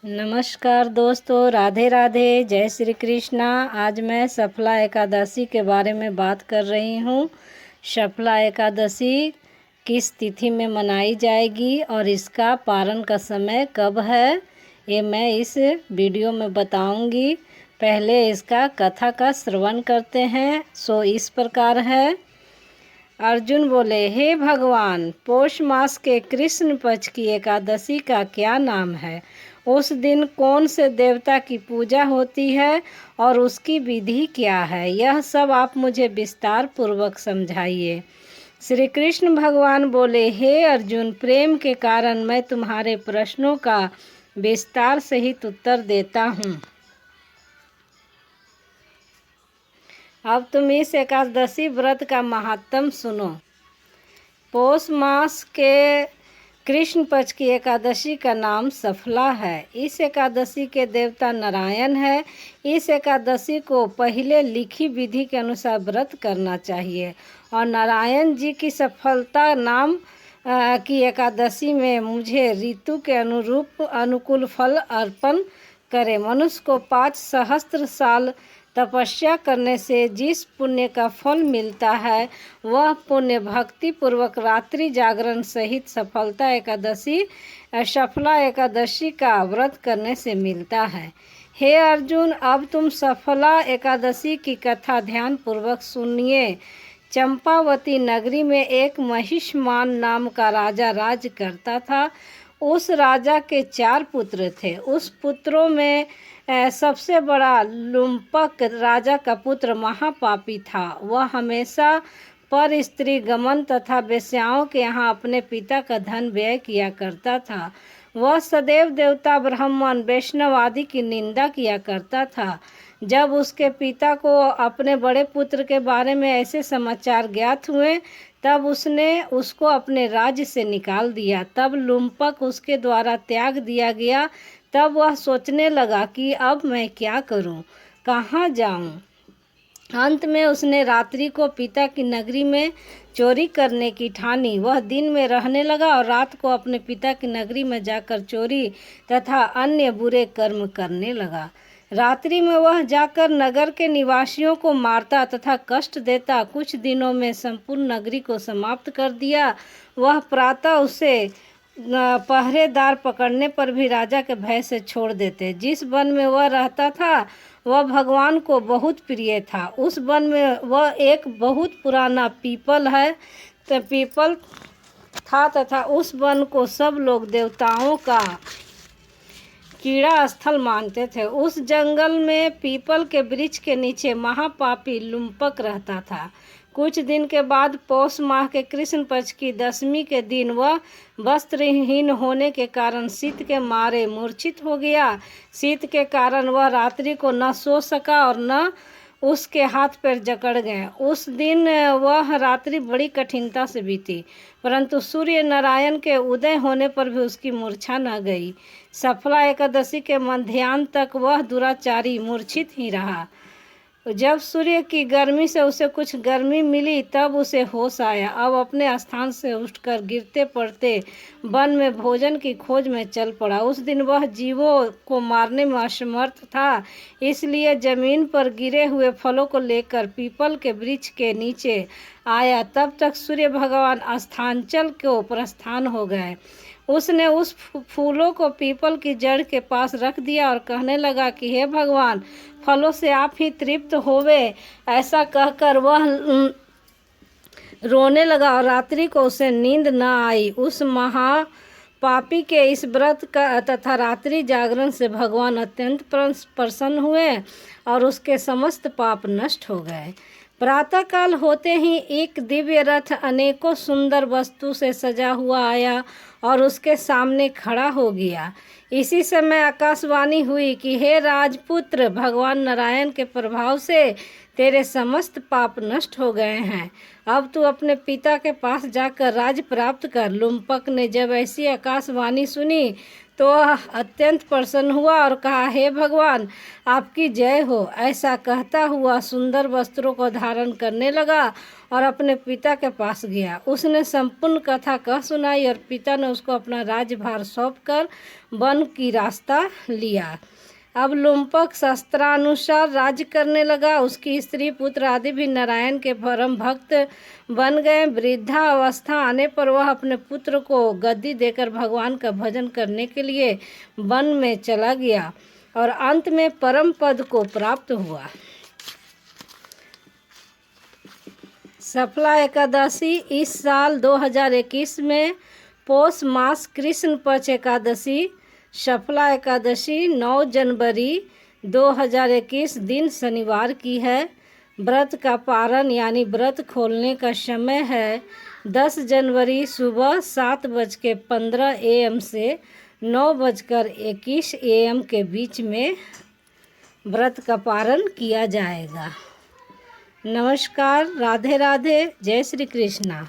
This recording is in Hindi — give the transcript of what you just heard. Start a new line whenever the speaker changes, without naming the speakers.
नमस्कार दोस्तों, राधे राधे, जय श्री कृष्णा। आज मैं सफला एकादशी के बारे में बात कर रही हूँ। सफला एकादशी किस तिथि में मनाई जाएगी और इसका पारण का समय कब है, ये मैं इस वीडियो में बताऊंगी। पहले इसका कथा का श्रवण करते हैं। सो इस प्रकार है। अर्जुन बोले, हे भगवान, पौष मास के कृष्ण पक्ष की एकादशी का क्या नाम है? उस दिन कौन से देवता की पूजा होती है और उसकी विधि क्या है? यह सब आप मुझे विस्तार पूर्वक समझाइए। श्री कृष्ण भगवान बोले, हे अर्जुन, प्रेम के कारण मैं तुम्हारे प्रश्नों का विस्तार सहित उत्तर देता हूँ। अब तुम इस एकादशी व्रत का महात्म सुनो। पौष मास के कृष्ण पक्ष की एकादशी का नाम सफला है। इस एकादशी के देवता नारायण है। इस एकादशी को पहले लिखी विधि के अनुसार व्रत करना चाहिए और नारायण जी की सफलता नाम की एकादशी में मुझे ऋतु के अनुरूप अनुकूल फल अर्पण करें। मनुष्य को 5 सहस्त्र साल तपस्या करने से जिस पुण्य का फल मिलता है, वह पुण्य भक्ति पूर्वक रात्रि जागरण सहित सफला एकादशी का व्रत करने से मिलता है। हे अर्जुन, अब तुम सफला एकादशी की कथा ध्यान पूर्वक सुनिए। चंपावती नगरी में एक महिष्मान नाम का राजा राज करता था। उस राजा के 4 पुत्र थे। उस पुत्रों में सबसे बड़ा लुम्पक राजा का पुत्र महापापी था। वह हमेशा पर स्त्री गमन तथा वेश्याओं के यहाँ अपने पिता का धन व्यय किया करता था। वह सदैव देवता, ब्राह्मण, वैष्णव आदि की निंदा किया करता था। जब उसके पिता को अपने बड़े पुत्र के बारे में ऐसे समाचार ज्ञात हुए, तब उसने उसको अपने राज्य से निकाल दिया। तब लुम्पक उसके द्वारा त्याग दिया गया। तब वह सोचने लगा कि अब मैं क्या करूं, कहाँ जाऊं। अंत में उसने रात्रि को पिता की नगरी में चोरी करने की ठानी। वह दिन में रहने लगा और रात को अपने पिता की नगरी में जाकर चोरी तथा अन्य बुरे कर्म करने लगा। रात्रि में वह जाकर नगर के निवासियों को मारता तथा कष्ट देता। कुछ दिनों में संपूर्ण नगरी को समाप्त कर दिया। वह प्रातः उसे पहरेदार पकड़ने पर भी राजा के भय से छोड़ देते। जिस वन में वह रहता था वह भगवान को बहुत प्रिय था। उस वन में वह एक बहुत पुराना पीपल है तो पीपल था तथा उस वन को सब लोग देवताओं का कीड़ा स्थल मानते थे। उस जंगल में पीपल के वृक्ष के नीचे महापापी लुम्पक रहता था। कुछ दिन के बाद पौष माह के कृष्ण पक्ष की 10वीं के दिन वह वस्त्रहीन होने के कारण शीत के मारे मूर्छित हो गया। शीत के कारण वह रात्रि को न सो सका और न उसके हाथ पैर जकड़ गए। उस दिन वह रात्रि बड़ी कठिनता से बीती, परंतु सूर्य नारायण के उदय होने पर भी उसकी मूर्छा न गई। सफला एकादशी के मध्याह्न तक वह दुराचारी मूर्छित ही रहा। जब सूर्य की गर्मी से उसे कुछ गर्मी मिली, तब उसे होश आया। अब अपने स्थान से उठकर गिरते पड़ते वन में भोजन की खोज में चल पड़ा। उस दिन वह जीवों को मारने में असमर्थ था, इसलिए जमीन पर गिरे हुए फलों को लेकर पीपल के वृक्ष के नीचे आया। तब तक सूर्य भगवान अस्तांचल को प्रस्थान हो गए। उसने उस फूलों को पीपल की जड़ के पास रख दिया और कहने लगा कि हे भगवान, फलों से आप ही तृप्त होवे। ऐसा कहकर वह रोने लगा और रात्रि को उसे नींद न आई। उस महापापी के इस व्रत का तथा रात्रि जागरण से भगवान अत्यंत प्रसन्न हुए और उसके समस्त पाप नष्ट हो गए। प्रातःकाल होते ही एक दिव्य रथ अनेकों सुंदर वस्तु से सजा हुआ आया और उसके सामने खड़ा हो गया। इसी समय आकाशवाणी हुई कि हे राजपुत्र, भगवान नारायण के प्रभाव से तेरे समस्त पाप नष्ट हो गए हैं। अब तू अपने पिता के पास जाकर राज प्राप्त कर। लुम्पक ने जब ऐसी आकाशवाणी सुनी तो अत्यंत प्रसन्न हुआ और कहा, हे भगवान, आपकी जय हो। ऐसा कहता हुआ सुंदर वस्त्रों को धारण करने लगा और अपने पिता के पास गया। उसने संपूर्ण कथा कह सुनाई और पिता ने उसको अपना राज्यभार सौंपकर वन की रास्ता लिया। अब लुम्पक शास्त्रानुसार राज्य करने लगा। उसकी स्त्री पुत्र आदि भी नारायण के परम भक्त बन गए। वृद्धा अवस्था आने पर वह अपने पुत्र को गद्दी देकर भगवान का भजन करने के लिए वन में चला गया और अंत में परम पद को प्राप्त हुआ। सफला एकादशी इस साल 2021 में पौष मास कृष्ण पक्ष एकादशी सफला एकादशी 9 जनवरी 2021 दिन शनिवार की है। व्रत का पारण यानी व्रत खोलने का समय है 10 जनवरी सुबह 7:15 AM से 9:21 AM के बीच में व्रत का पारण किया जाएगा। नमस्कार, राधे राधे, जय श्री कृष्णा।